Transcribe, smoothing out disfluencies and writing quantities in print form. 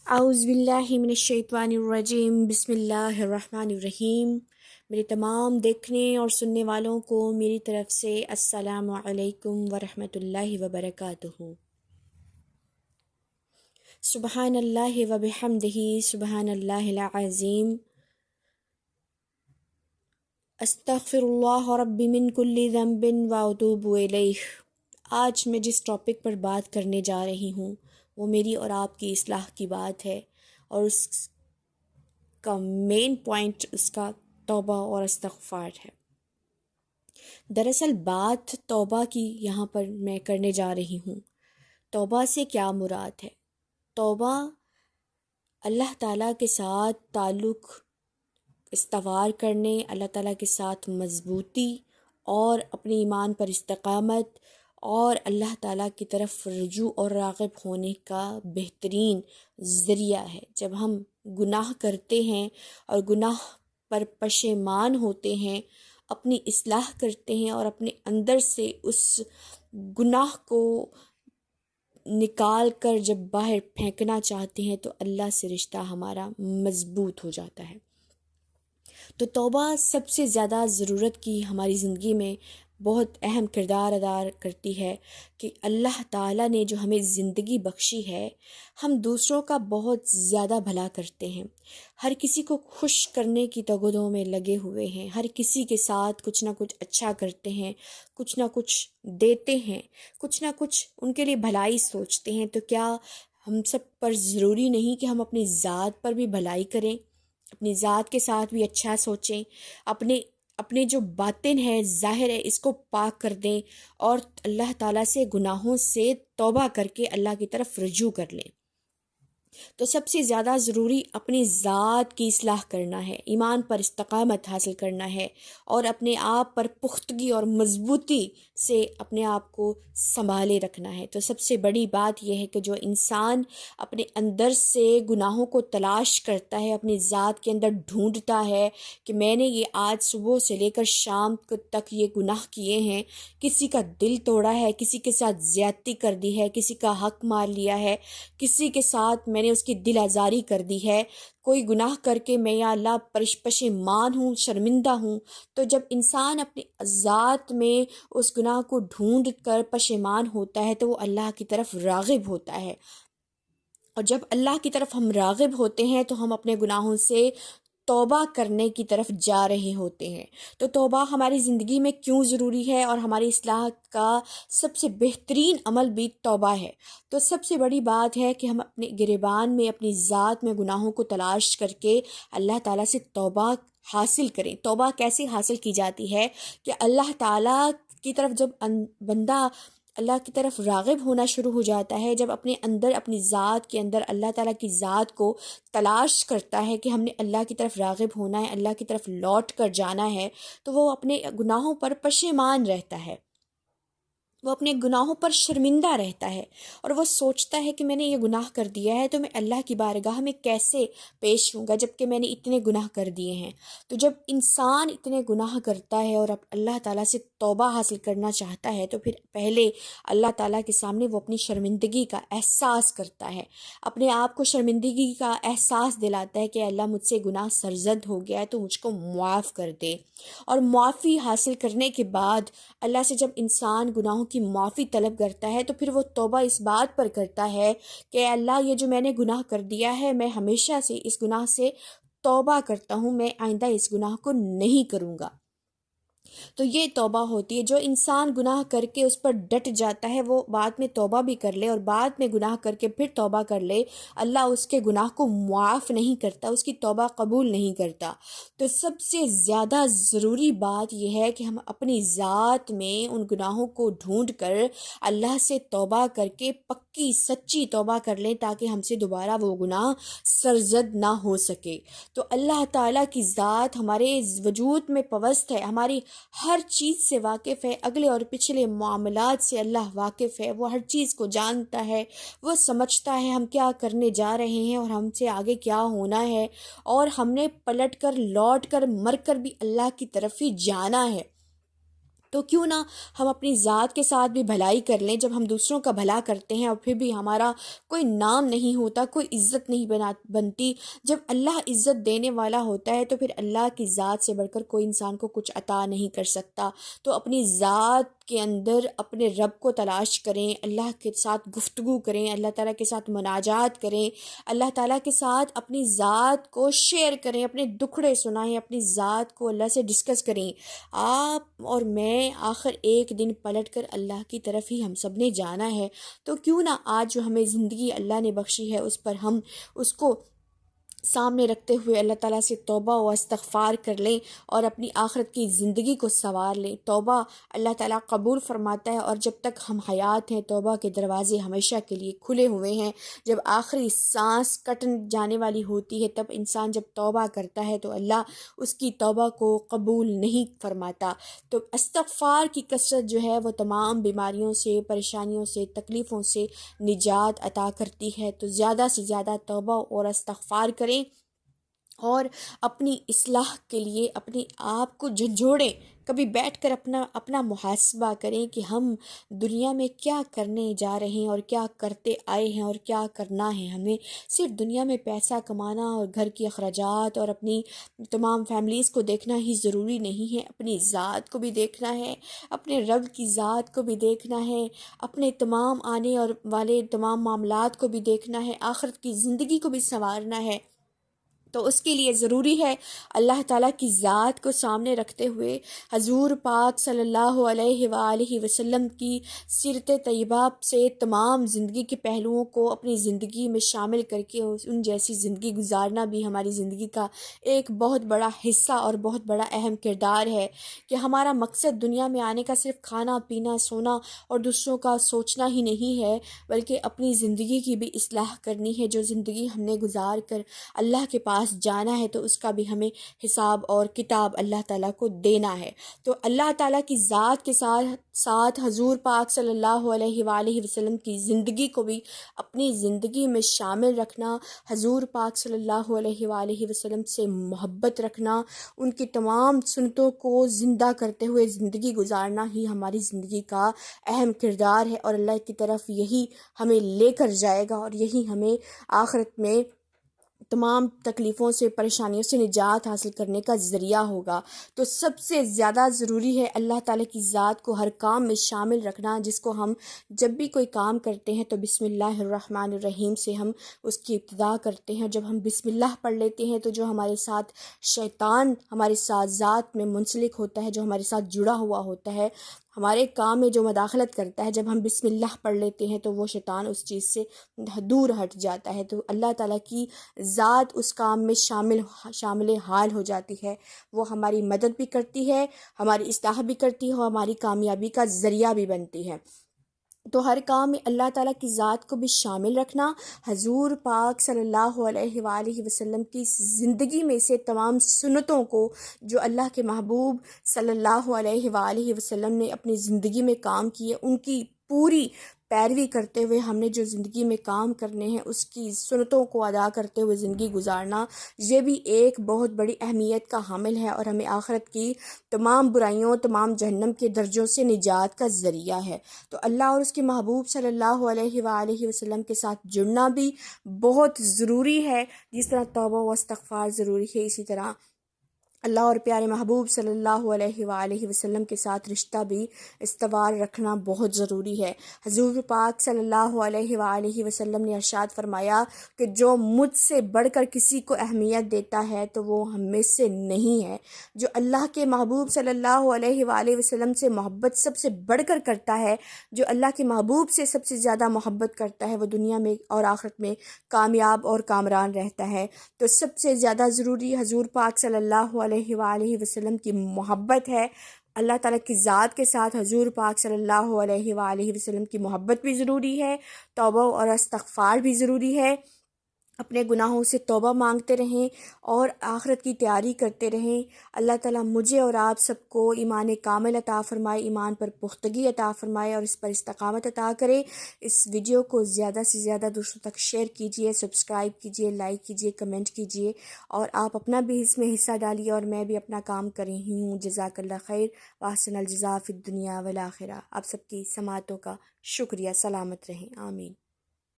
اعوذ باللہ من الشیطان الرجیم، بسم اللہ الرحمن الرحیم۔ میرے تمام دیکھنے اور سننے والوں کو میری طرف سے السلام علیکم ورحمۃ اللہ وبرکاتہ۔ سبحان اللہ وبحمدہ، سبحان اللہ العظیم، استغفر اللہ ربی من کل ذنب واتوب الیہ۔ آج میں جس ٹاپک پر بات کرنے جا رہی ہوں وہ میری اور آپ کی اصلاح کی بات ہے، اور اس کا مین پوائنٹ اس کا توبہ اور استغفار ہے۔ دراصل بات توبہ کی یہاں پر میں کرنے جا رہی ہوں۔ توبہ سے کیا مراد ہے؟ توبہ اللہ تعالیٰ کے ساتھ تعلق استوار کرنے، اللہ تعالیٰ کے ساتھ مضبوطی اور اپنے ایمان پر استقامت اور اللہ تعالیٰ کی طرف رجوع اور راغب ہونے کا بہترین ذریعہ ہے۔ جب ہم گناہ کرتے ہیں اور گناہ پر پشیمان ہوتے ہیں، اپنی اصلاح کرتے ہیں اور اپنے اندر سے اس گناہ کو نکال کر جب باہر پھینکنا چاہتے ہیں تو اللہ سے رشتہ ہمارا مضبوط ہو جاتا ہے۔ تو توبہ سب سے زیادہ ضرورت کی ہماری زندگی میں بہت اہم کردار ادا کرتی ہے کہ اللہ تعالیٰ نے جو ہمیں زندگی بخشی ہے، ہم دوسروں کا بہت زیادہ بھلا کرتے ہیں، ہر کسی کو خوش کرنے کی تگودوں میں لگے ہوئے ہیں، ہر کسی کے ساتھ کچھ نہ کچھ اچھا کرتے ہیں، کچھ نہ کچھ دیتے ہیں، کچھ نہ کچھ ان کے لیے بھلائی سوچتے ہیں۔ تو کیا ہم سب پر ضروری نہیں کہ ہم اپنی ذات پر بھی بھلائی کریں، اپنی ذات کے ساتھ بھی اچھا سوچیں، اپنے جو باطن ہے، ظاہر ہے، اس کو پاک کر دیں اور اللہ تعالیٰ سے گناہوں سے توبہ کر کے اللہ کی طرف رجوع کر لیں؟ تو سب سے زیادہ ضروری اپنی ذات کی اصلاح کرنا ہے، ایمان پر استقامت حاصل کرنا ہے اور اپنے آپ پر پختگی اور مضبوطی سے اپنے آپ کو سنبھالے رکھنا ہے۔ تو سب سے بڑی بات یہ ہے کہ جو انسان اپنے اندر سے گناہوں کو تلاش کرتا ہے، اپنی ذات کے اندر ڈھونڈتا ہے کہ میں نے یہ آج صبح سے لے کر شام تک یہ گناہ کیے ہیں، کسی کا دل توڑا ہے، کسی کے ساتھ زیادتی کر دی ہے، کسی کا حق مار لیا ہے، کسی کے ساتھ میں نے اس کی دل آزاری کر دی ہے، کوئی گناہ کر کے میں یا اللہ پشیمان ہوں، شرمندہ ہوں۔ تو جب انسان اپنی ذات میں اس گناہ کو ڈھونڈ کر پشیمان ہوتا ہے تو وہ اللہ کی طرف راغب ہوتا ہے، اور جب اللہ کی طرف ہم راغب ہوتے ہیں تو ہم اپنے گناہوں سے توبہ کرنے کی طرف جا رہے ہوتے ہیں۔ تو توبہ ہماری زندگی میں کیوں ضروری ہے، اور ہماری اصلاح کا سب سے بہترین عمل بھی توبہ ہے۔ تو سب سے بڑی بات ہے کہ ہم اپنے گریبان میں، اپنی ذات میں گناہوں کو تلاش کر کے اللہ تعالیٰ سے توبہ حاصل کریں۔ توبہ کیسے حاصل کی جاتی ہے کہ اللہ تعالیٰ کی طرف جب بندہ اللہ کی طرف راغب ہونا شروع ہو جاتا ہے، جب اپنے اندر، اپنی ذات کے اندر اللہ تعالیٰ کی ذات کو تلاش کرتا ہے کہ ہم نے اللہ کی طرف راغب ہونا ہے، اللہ کی طرف لوٹ کر جانا ہے، تو وہ اپنے گناہوں پر پشیمان رہتا ہے، وہ اپنے گناہوں پر شرمندہ رہتا ہے، اور وہ سوچتا ہے کہ میں نے یہ گناہ کر دیا ہے تو میں اللہ کی بارگاہ میں کیسے پیش ہوں گا جب کہ میں نے اتنے گناہ کر دیے ہیں۔ تو جب انسان اتنے گناہ کرتا ہے اور اب اللہ تعالیٰ سے توبہ حاصل کرنا چاہتا ہے تو پھر پہلے اللہ تعالیٰ کے سامنے وہ اپنی شرمندگی کا احساس کرتا ہے، اپنے آپ کو شرمندگی کا احساس دلاتا ہے کہ اللہ مجھ سے گناہ سرزد ہو گیا ہے تو مجھ کو معاف کر دے۔ اور معافی حاصل کرنے کے بعد اللہ سے جب انسان گناہوں کی معافی طلب کرتا ہے تو پھر وہ توبہ اس بات پر کرتا ہے کہ اللہ یہ جو میں نے گناہ کر دیا ہے، میں ہمیشہ سے اس گناہ سے توبہ کرتا ہوں، میں آئندہ اس گناہ کو نہیں کروں گا۔ تو یہ توبہ ہوتی ہے۔ جو انسان گناہ کر کے اس پر ڈٹ جاتا ہے، وہ بعد میں توبہ بھی کر لے اور بعد میں گناہ کر کے پھر توبہ کر لے، اللہ اس کے گناہ کو معاف نہیں کرتا، اس کی توبہ قبول نہیں کرتا۔ تو سب سے زیادہ ضروری بات یہ ہے کہ ہم اپنی ذات میں ان گناہوں کو ڈھونڈ کر اللہ سے توبہ کر کے پکی سچی توبہ کر لیں تاکہ ہم سے دوبارہ وہ گناہ سرزد نہ ہو سکے۔ تو اللہ تعالیٰ کی ذات ہمارے وجود میں پوست ہے، ہماری ہر چیز سے واقف ہے، اگلے اور پچھلے معاملات سے اللہ واقف ہے، وہ ہر چیز کو جانتا ہے، وہ سمجھتا ہے ہم کیا کرنے جا رہے ہیں اور ہم سے آگے کیا ہونا ہے، اور ہم نے پلٹ کر، لوٹ کر، مر کر بھی اللہ کی طرف ہی جانا ہے۔ تو کیوں نہ ہم اپنی ذات کے ساتھ بھی بھلائی کر لیں. جب ہم دوسروں کا بھلا کرتے ہیں اور پھر بھی ہمارا کوئی نام نہیں ہوتا، کوئی عزت نہیں بنتی، جب اللہ عزت دینے والا ہوتا ہے تو پھر اللہ کی ذات سے بڑھ کر کوئی انسان کو کچھ عطا نہیں کر سکتا. تو اپنی ذات کے اندر اپنے رب کو تلاش کریں، اللہ کے ساتھ گفتگو کریں، اللہ تعالیٰ کے ساتھ مناجات کریں، اللہ تعالیٰ کے ساتھ اپنی ذات کو شیئر کریں، اپنے دکھڑے سنائیں، اپنی ذات کو اللہ سے ڈسکس کریں. آپ اور میں آخر ایک دن پلٹ کر اللہ کی طرف ہی ہم سب نے جانا ہے. تو کیوں نہ آج جو ہمیں زندگی اللہ نے بخشی ہے اس پر ہم اس کو سامنے رکھتے ہوئے اللہ تعالیٰ سے توبہ و استغفار کر لیں اور اپنی آخرت کی زندگی کو سنوار لیں. توبہ اللہ تعالیٰ قبول فرماتا ہے، اور جب تک ہم حیات ہیں توبہ کے دروازے ہمیشہ کے لیے کھلے ہوئے ہیں. جب آخری سانس کٹ جانے والی ہوتی ہے تب انسان جب توبہ کرتا ہے تو اللہ اس کی توبہ کو قبول نہیں فرماتا. تو استغفار کی کثرت جو ہے وہ تمام بیماریوں سے، پریشانیوں سے، تکلیفوں سے نجات عطا کرتی ہے. تو زیادہ سے زیادہ توبہ اور استغفار کریں اور اپنی اصلاح کے لیے اپنے آپ کو جھنجھوڑیں. کبھی بیٹھ کر اپنا محاسبہ کریں کہ ہم دنیا میں کیا کرنے جا رہے ہیں اور کیا کرتے آئے ہیں اور کیا کرنا ہے. ہمیں صرف دنیا میں پیسہ کمانا اور گھر کی اخراجات اور اپنی تمام فیملیز کو دیکھنا ہی ضروری نہیں ہے، اپنی ذات کو بھی دیکھنا ہے، اپنے رب کی ذات کو بھی دیکھنا ہے، اپنے تمام آنے اور والے تمام معاملات کو بھی دیکھنا ہے، آخرت کی زندگی کو بھی سنوارنا ہے. تو اس کے لیے ضروری ہے اللہ تعالیٰ کی ذات کو سامنے رکھتے ہوئے حضور پاک صلی اللہ علیہ وآلہ وسلم کی سیرت طیبہ سے تمام زندگی کے پہلوؤں کو اپنی زندگی میں شامل کر کے ان جیسی زندگی گزارنا بھی ہماری زندگی کا ایک بہت بڑا حصہ اور بہت بڑا اہم کردار ہے. کہ ہمارا مقصد دنیا میں آنے کا صرف کھانا پینا سونا اور دوسروں کا سوچنا ہی نہیں ہے، بلکہ اپنی زندگی کی بھی اصلاح کرنی ہے. جو زندگی ہم نے گزار کر اللہ کے پاس جانا ہے تو اس کا بھی ہمیں حساب اور کتاب اللہ تعالیٰ کو دینا ہے. تو اللہ تعالیٰ کی ذات کے ساتھ ساتھ حضور پاک صلی اللہ علیہ وآلہ وسلم کی زندگی کو بھی اپنی زندگی میں شامل رکھنا، حضور پاک صلی اللہ علیہ وآلہ وسلم سے محبت رکھنا، ان کی تمام سنتوں کو زندہ کرتے ہوئے زندگی گزارنا ہی ہماری زندگی کا اہم کردار ہے. اور اللہ کی طرف یہی ہمیں لے کر جائے گا اور یہی ہمیں آخرت میں تمام تکلیفوں سے پریشانیوں سے نجات حاصل کرنے کا ذریعہ ہوگا. تو سب سے زیادہ ضروری ہے اللہ تعالیٰ کی ذات کو ہر کام میں شامل رکھنا، جس کو ہم جب بھی کوئی کام کرتے ہیں تو بسم اللہ الرحمن الرحیم سے ہم اس کی ابتدا کرتے ہیں. جب ہم بسم اللہ پڑھ لیتے ہیں تو جو ہمارے ساتھ شیطان ہمارے ساتھ ذات میں منسلک ہوتا ہے، جو ہمارے ساتھ جڑا ہوا ہوتا ہے، ہمارے کام میں جو مداخلت کرتا ہے، جب ہم بسم اللہ پڑھ لیتے ہیں تو وہ شیطان اس چیز سے دور ہٹ جاتا ہے. تو اللہ تعالیٰ کی ذات اس کام میں شامل حال ہو جاتی ہے. وہ ہماری مدد بھی کرتی ہے، ہماری اصلاح بھی کرتی ہے اور ہماری کامیابی کا ذریعہ بھی بنتی ہے. تو ہر کام میں اللہ تعالیٰ کی ذات کو بھی شامل رکھنا، حضور پاک صلی اللہ علیہ وآلہ وسلم کی زندگی میں سے تمام سنتوں کو جو اللہ کے محبوب صلی اللہ علیہ وآلہ وسلم نے اپنی زندگی میں کام کیے، ان کی پوری پیروی کرتے ہوئے ہم نے جو زندگی میں کام کرنے ہیں اس کی سنتوں کو ادا کرتے ہوئے زندگی گزارنا، یہ بھی ایک بہت بڑی اہمیت کا حامل ہے اور ہمیں آخرت کی تمام برائیوں، تمام جہنم کے درجوں سے نجات کا ذریعہ ہے. تو اللہ اور اس کے محبوب صلی اللہ علیہ وآلہ وسلم کے ساتھ جڑنا بھی بہت ضروری ہے. جس طرح توبہ و استغفار ضروری ہے، اسی طرح اللہ اور پیارے محبوب صلی اللہ علیہ وآلہ وسلم کے ساتھ رشتہ بھی استوار رکھنا بہت ضروری ہے. حضور پاک صلی اللہ علیہ وآلہ وسلم نے ارشاد فرمایا کہ جو مجھ سے بڑھ کر کسی کو اہمیت دیتا ہے تو وہ ہم میں سے نہیں ہے. جو اللہ کے محبوب صلی اللہ علیہ وآلہ وسلم سے محبت سب سے بڑھ کر کرتا ہے، جو اللہ کے محبوب سے سب سے زیادہ محبت کرتا ہے، وہ دنیا میں اور آخرت میں کامیاب اور کامران رہتا ہے. تو سب سے زیادہ ضروری حضور پاک صلی اللہ علیہ وآلہ وسلم کی محبت ہے. اللہ تعالیٰ کی ذات کے ساتھ حضور پاک صلی اللہ علیہ وآلہ وسلم کی محبت بھی ضروری ہے، توبہ اور استغفار بھی ضروری ہے. اپنے گناہوں سے توبہ مانگتے رہیں اور آخرت کی تیاری کرتے رہیں۔ اللہ تعالیٰ مجھے اور آپ سب کو ایمان کامل عطا فرمائے، ایمان پر پختگی عطا فرمائے اور اس پر استقامت عطا کرے۔ اس ویڈیو کو زیادہ سے زیادہ دوسروں تک شیئر کیجئے، سبسکرائب کیجئے، لائک کیجئے، کمنٹ کیجئے، اور آپ اپنا بھی اس میں حصہ ڈالیے اور میں بھی اپنا کام کر رہی ہوں۔ جزاک اللہ خیر، واحسن الجزاء فی الدنیا والآخرہ۔ آپ سب کی سماعتوں کا شکریہ۔ سلامت رہیں، آمین۔